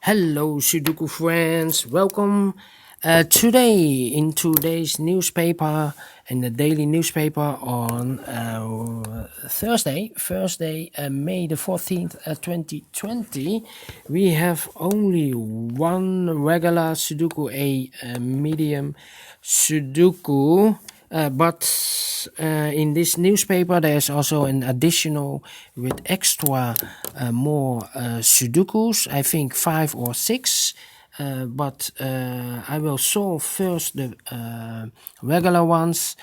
Hello, Sudoku friends. Welcome. In today's newspaper, in the daily newspaper on Thursday, May the 14th, 2020, we have only one regular Sudoku, a medium Sudoku. But in this newspaper, there's also an additional with extra more Sudokus, I think 5 or 6. But I will solve first the regular ones.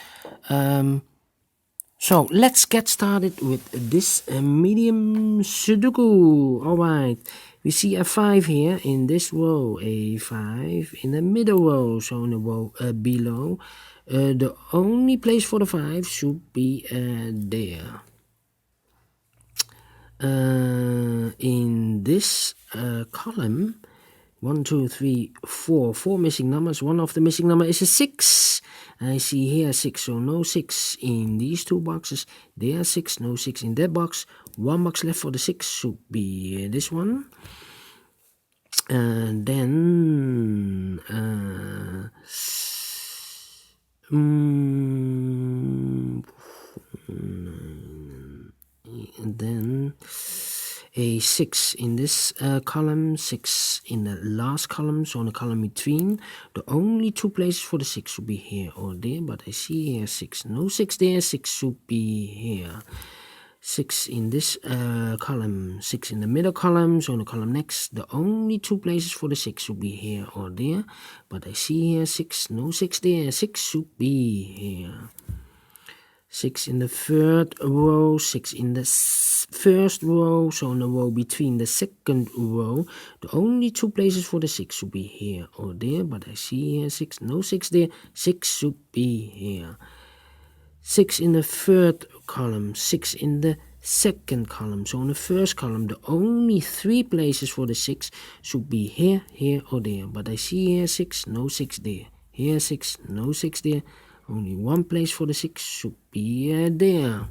So let's get started with this medium Sudoku. Alright, we see a 5 here in this row, a 5 in the middle row, so in the row below. The only place for the 5 should be there. In this column, 1, 2, 3, 4, 4 missing numbers. One of the missing number is a 6. I see here 6, so no 6 in these two boxes. There 6, no 6 in that box. One box left for the 6 should be this one. And then a 6 in this column, 6 in the last column, so in the column between. The only two places for the 6 should be here or there, but I see here 6. No 6 there, 6 should be here. 6 in this column, 6 in the middle column, so in the column next. The only two places for the 6 should be here or there, but I see here 6. No 6 there, 6 should be here. 6 in the third row, 6 in the first row, so in the row between the second row. The only two places for the 6 should be here or there, but I see here 6. No 6 there, 6 should be here. 6 in the third column, 6 in the second column, so in the first column the only 3 places for the 6 should be here, here or there, but I see here 6, no 6 there. Here 6, no 6 there. Only one place for the 6 should be there.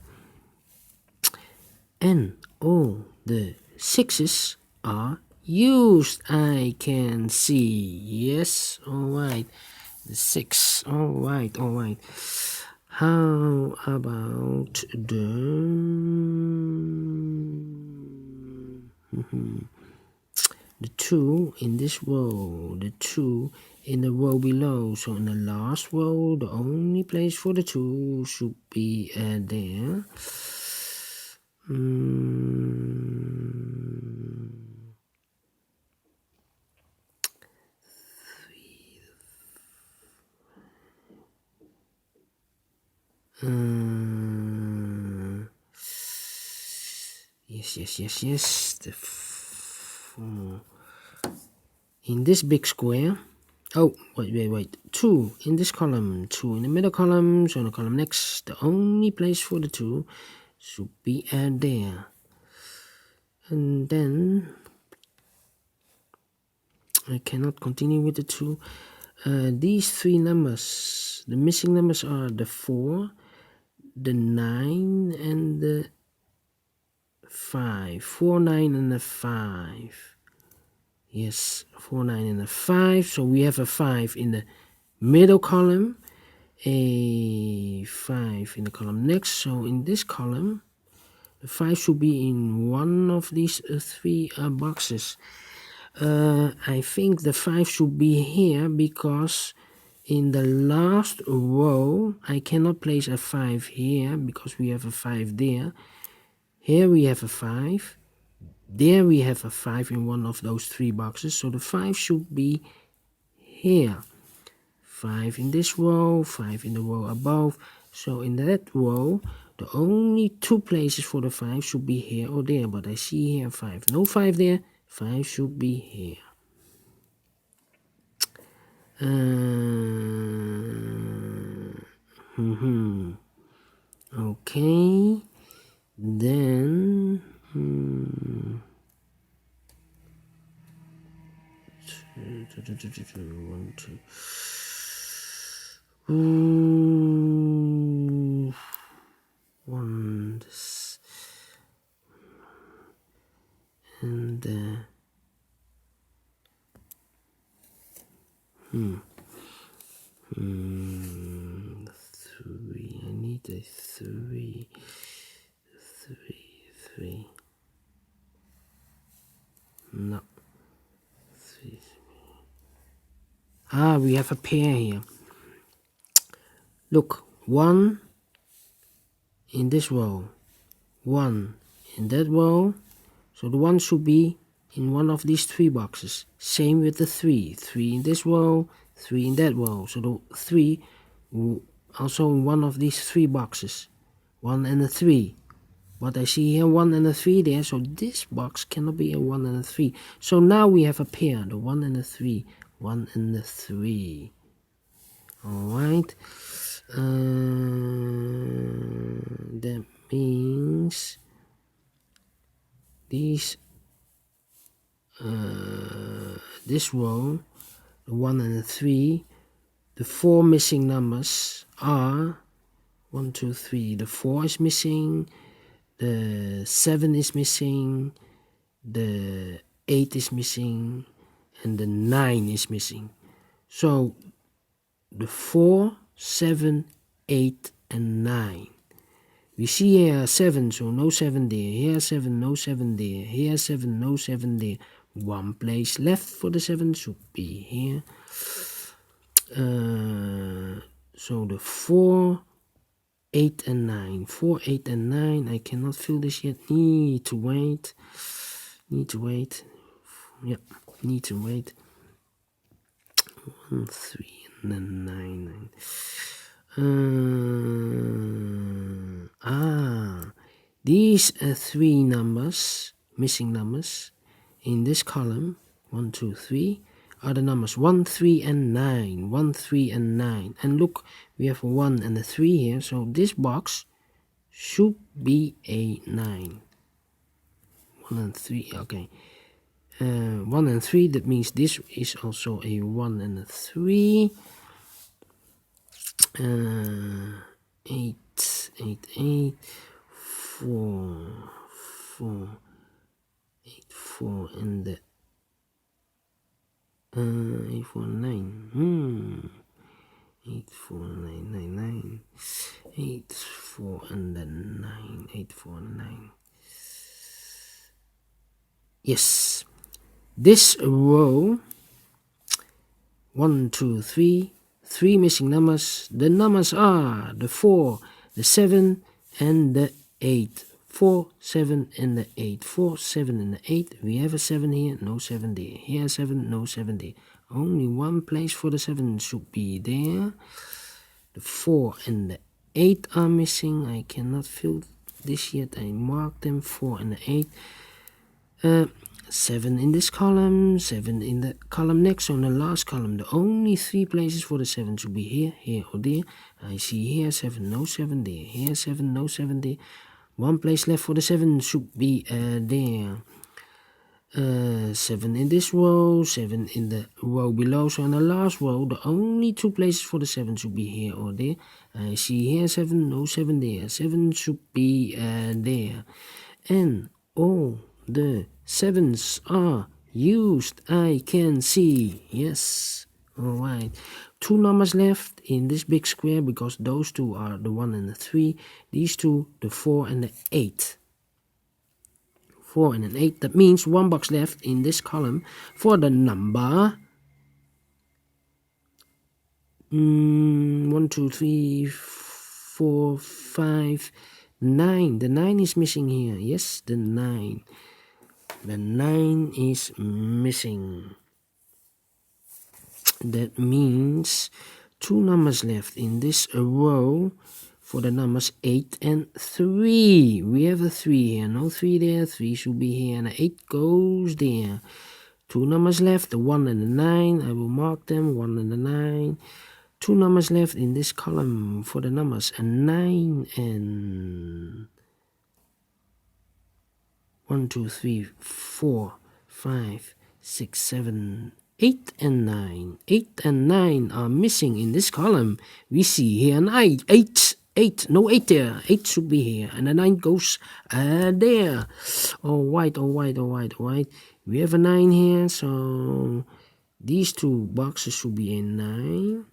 And all the 6s are used, I can see. Yes, alright. The 6, alright. How about the 2 in this row, the 2 in the row below, so in the last row, the only place for the 2 should be there. Yes. The 4 in this big square. Oh, wait. 2 in this column, 2 in the middle column, so in the column next. The only place for the 2 should be there. And then I cannot continue with the 2. These 3 numbers, the missing numbers are the 4, the 9, and the 5. 4, 9, and the 5. Yes, 4, 9, and a 5. So we have a 5 in the middle column, a 5 in the column next. So in this column, the 5 should be in one of these 3 boxes. I think the 5 should be here because in the last row, I cannot place a 5 here because we have a 5 there. Here we have a 5. There we have a 5 in one of those 3 boxes, so the 5 should be here. 5 in this row, 5 in the row above. So in that row, the only 2 places for the 5 should be here or there, but I see here 5. No 5 there, 5 should be here. Okay, then 1, 2. One, and 3. I need a 3. 3. No. 3. We have a pair here. Look, 1 in this row, 1 in that row. So the 1 should be in one of these 3 boxes. Same with the 3. 3 in this row, 3 in that row. So the 3 also in one of these 3 boxes. 1 and a 3. But I see here 1 and a 3 there. So this box cannot be a 1 and a 3. So now we have a pair. The 1 and a 3. 1 and a 3. Alright. That means these this row, the 1 and the 3, the 4 missing numbers are 1, 2, 3. The 4 is missing, the 7 is missing, the 8 is missing, and the 9 is missing. So the 4, 7, 8, and 9. We see here 7, so no 7 there. Here 7, no 7 there. Here 7, no 7 there. 1 place left for the 7 should be here. So the 4, 8, and 9. 4, 8, and 9. I cannot fill this yet. Need to wait. Yeah, need to wait. 1, 3, and then 9. These 3 numbers, missing numbers, in this column, 1, 2, 3, are the numbers 1, 3, and 9. 1, 3, and 9. And look, we have a 1 and a 3 here, so this box should be a 9. 1 and 3, okay. 1 and 3, that means this is also a 1 and a 3. 8, 8, 8, 4, 4, 8, 4, and the 8, 4, 9. 8, 4, 9, 9, 9. 8, 4, and then 9. 8, 4, 9. Yes. This row, 1, 2, 3. 3 missing numbers. The numbers are the 4, the 7, and the 8. 4, 7, and the 8. 4, 7, and the 8. We have a 7 here, no 7 there. Here 7, no 7 there. Only 1 place for the 7 should be there. The 4 and the 8 are missing. I cannot fill this yet. I marked them, 4 and the 8. 7 in this column, 7 in the column next. So in the last column, the only 3 places for the 7 should be here, here, or there. I see here 7, no 7 there. Here 7, no 7 there. 1 place left for the 7 should be there. 7 in this row, 7 in the row below. So in the last row, the only 2 places for the 7 should be here or there. I see here 7, no 7 there. 7 should be there. And all the 7s are used, I can see. Yes. Alright. 2 numbers left in this big square because those 2 are the 1 and the 3. These 2, the 4 and the 8. 4 and an 8. That means 1 box left in this column for the number 1, 2, 3, 4, 5, 9. The 9 is missing here. Yes, the 9. The 9 is missing. That means 2 numbers left in this row for the numbers 8 and 3. We have a 3 here. No 3 there. 3 should be here. And the 8 goes there. 2 numbers left. The 1 and the 9. I will mark them. 1 and the 9. 2 numbers left in this column for the numbers 9 and 1, 2, 3, 4, 5, 6, 7, 8 and 9. 8 and 9 are missing in this column. We see here an 8. 8. No 8 there. 8 should be here. And the 9 goes there. Alright. We have a 9 here. So These two boxes should be a 9.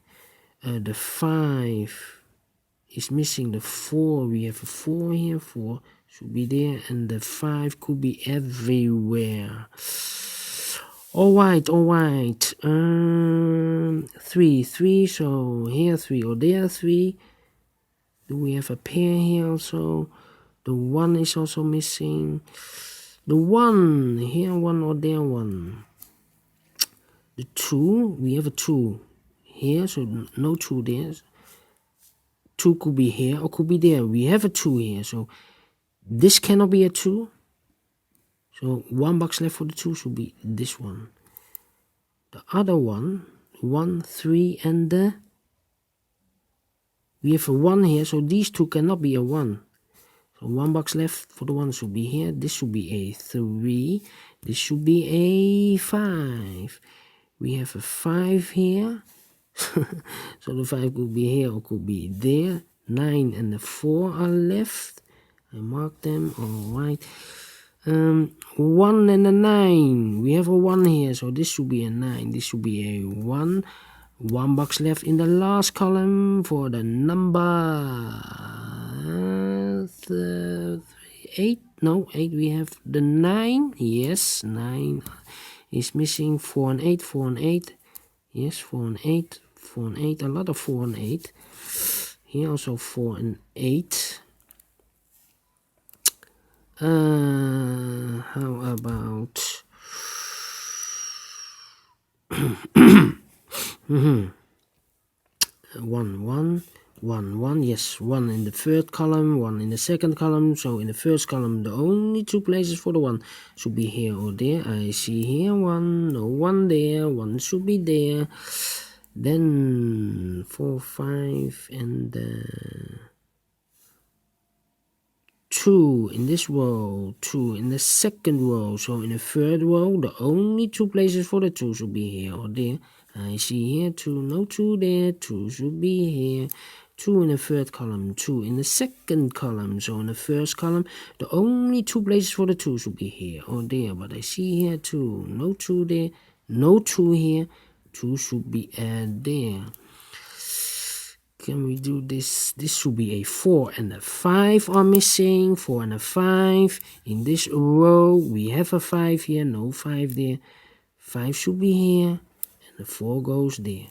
The 5 is missing the 4. We have a 4 here. 4 should be there. And the 5 could be everywhere. Alright. 3. So here 3 or there 3. Do we have a pair here also? The 1 is also missing. The 1 here, 1 or there 1. The 2, we have a 2 here, so no 2 there. 2 could be here or could be there. We have a 2 here, so this cannot be a 2. So 1 box left for the 2 should be this one. The other one, 1, 3, and we have a 1 here, so these two cannot be a 1. So 1 box left for the 1 should be here. This should be a 3. This should be a 5. We have a 5 here. So the 5 could be here or could be there. 9 and the 4 are left. I mark them. Alright. 1 and a 9. We have a 1 here. So this should be a 9. This should be a 1. 1 box left in the last column for the number 8. No, 8. We have the 9. Yes, 9 is missing. 4 and 8. 4 and 8. Yes, 4 and 8. 4 and 8. A lot of 4 and 8. Here also 4 and 8. How about 1. Yes, 1 in the third column, 1 in the second column. So in the first column, the only 2 places for the 1 should be here or there. I see here 1, no 1 there, 1 should be there. Then 4, 5, and 2 in this row, 2 in the second row. So in the third row, the only 2 places for the 2 should be here or there. I see here 2, no 2 there, 2 should be here. 2 in the third column, 2 in the second column. So in the first column, the only 2 places for the 2 should be here or there. But I see here 2, no 2 there, no 2 here. 2 should be there. Can we do this? This should be a 4 and a 5 are missing. 4 and a 5. In this row, we have a 5 here, no 5 there. 5 should be here, and the 4 goes there.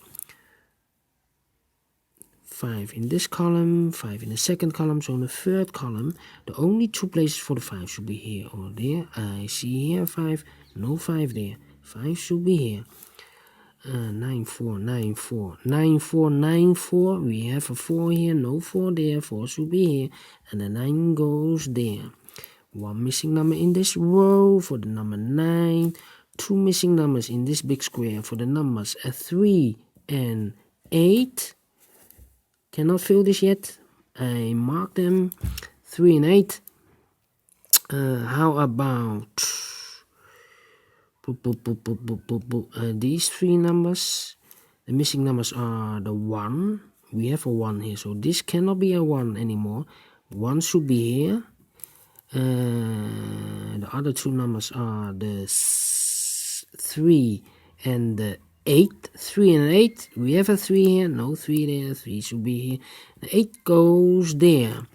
5 in this column, 5 in the second column. So in the third column, the only 2 places for the 5 should be here or there. I see here 5, no 5 there. 5 should be here. 9, 4, 9, 4, 9, 4, 9, 4. We have a 4 here, no 4 there. 4 should be here, and the 9 goes there. 1 missing number in this row for the number 9. 2 missing numbers in this big square for the numbers 3 and 8. Cannot fill this yet. I mark them. 3 and 8. How about these 3 numbers? The missing numbers are the 1. We have a 1 here, so this cannot be a 1 anymore. 1 should be here. The other 2 numbers are the 3 and the 8. 3 and 8. We have a 3 here, no 3 there. 3 should be here. The 8 goes there.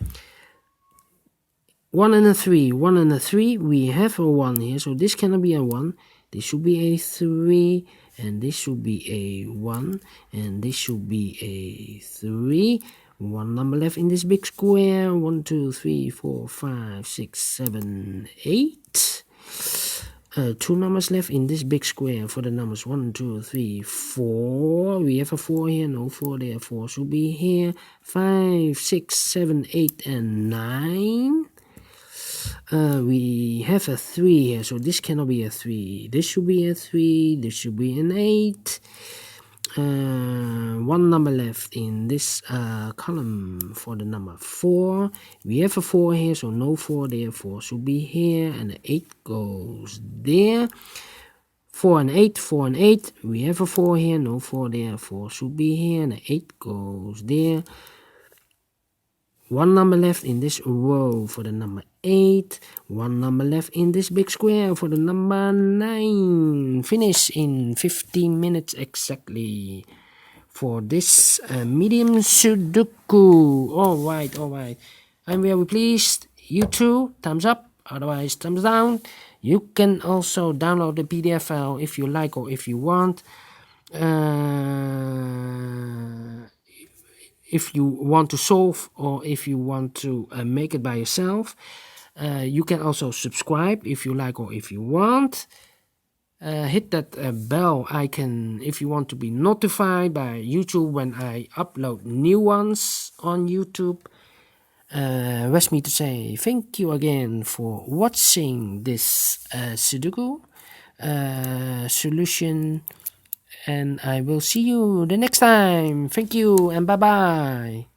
1 and a 3. 1 and a 3. We have a 1 here, so this cannot be a 1. This should be a 3, and this should be a 1, and this should be a 3. 1 number left in this big square. 1, 2, 3, 4, 5, 6, 7, 8. 2 numbers left in this big square for the numbers 1, 2, 3, 4. We have a 4 here, no 4 there. 4 should be here. 5, 6, 7, 8, and 9. We have a 3 here, so this cannot be a 3. This should be a 3. This should be an 8. 1 number left in this column for the number 4. We have a 4 here, so no 4 there. 4 should be here, and the 8 goes there. 4 and 8, 4 and 8. We have a 4 here, no 4 there. 4 should be here, and the 8 goes there. one number left in this row for the number 8, one number left in this big square for the number 9. Finish in 15 minutes exactly for this medium Sudoku. Alright. I'm very pleased. You too, thumbs up, otherwise thumbs down. You can also download the PDF file if you like or if you want. If you want to solve or if you want to make it by yourself. You can also subscribe if you like or if you want. Hit that bell icon if you want to be notified by YouTube when I upload new ones on YouTube. Rest me to say thank you again for watching this Sudoku solution, and I will see you the next time. Thank you and bye bye.